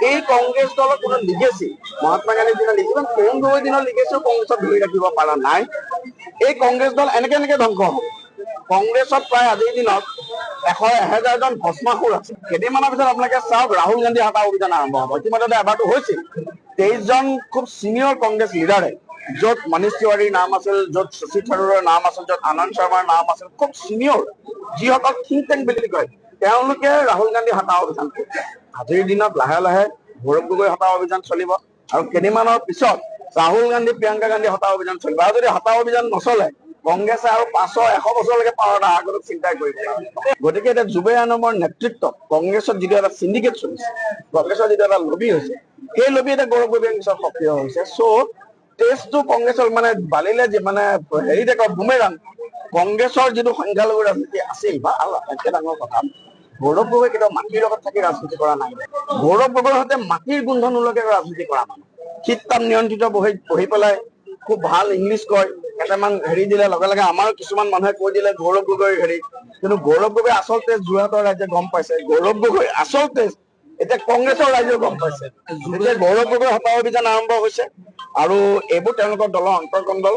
এই কংগ্ৰেছ দলৰ কোনো লিগেচি মহাত্মা গান্ধীৰ দিনৰ লিগেচি তৰুণ গগৈ দিনৰ লিগেচিও কংগ্ৰেছত ধৰি ৰাখিব পৰা নাই। এই কংগ্ৰেছ দল এনেকে ধ্বংস হ'ব। কংগ্ৰেছত প্ৰায় আজিৰ দিনত 1000জন ভস্মাসুৰ আছে। কেইদিনমানৰ পিছত আপোনালোকে চাওক ৰাহুল গান্ধী হটা অভিযান আৰম্ভ হ'ব। ইতিমধ্যে এবাৰটো হৈছিল। 23জন খুব চিনিয়ৰ কংগ্ৰেছ লিডাৰে, য'ত মনীষ তিৱাৰীৰ নাম আছিল, য'ত শশী থাৰুৰৰ নাম আছিল, য'ত আনন্দ শৰ্মাৰ নাম আছিল, খুব চিনিয়ৰ যিসকল থিংক টেংক বুলি কয়, তেওঁলোকে ৰাহুল গান্ধী হটা অভিযান কৰিছে। আজিৰ দিনত লাহে লাহে গৌৰৱ গগৈ হটা অভিযান চলিব আৰু কেইদিনমানৰ পিছত ৰাহুল গান্ধী প্ৰিয়ংকা গান্ধী হটা অভিযান চলিব। আৰু যদি হটা অভিযান নচলে কংগ্ৰেছে আৰু 500-100 বছৰলৈকে পাৱাৰ আগত চিন্তাই কৰিব। গতিকে এতিয়া জুবেৰ আনমৰ নেতৃত্বত কংগ্ৰেছত যিটো এটা চিণ্ডিকেট চলিছে, কংগ্ৰেছৰ যিটো এটা লবি হৈছে, সেই লবি এটা গৌৰৱ গগৈৰ পিছত সক্ৰিয় হৈছে। চ' টেষ্টটো কংগ্ৰেছৰ মানে বালিলে মানে হেৰি দেখৰ বুমেৰাং কংগ্ৰেছৰ যিটো সংখ্যালঘু ৰাজনীতি আছিল বা আটাইতকৈ ডাঙৰ কথা, গৌৰৱ গগৈ কেতিয়াও মাটিৰ লগত থাকি ৰাজনীতি কৰা নাই। গৌৰৱ গগৈৰ সৈতে মাটিৰ গোন্ধ নোলোৱাকে ৰাজনীতি কৰা মানুহ। শীত-তাপ নিয়ন্ত্ৰিত বহি পেলাই খুব ভাল ইংলিছ কয়, কেইটামান হেৰি দিলে লগে লগে আমাৰ কিছুমান মানুহে কৈ দিলে গৌৰৱ গগৈৰ হেৰি, কিন্তু গৌৰৱ গগৈ আচল তেজ যোৰহাটৰ ৰাইজে গম পাইছে। গৌৰৱ গগৈ আচল তেজ এতিয়া কংগ্ৰেছৰ ৰাইজেও গম পাইছে। গৌৰৱ গগৈৰ হটা অভিযান আৰম্ভ হৈছে আৰু এইবোৰ তেওঁলোকৰ দলৰ অন্তৰ্কণ্ডল।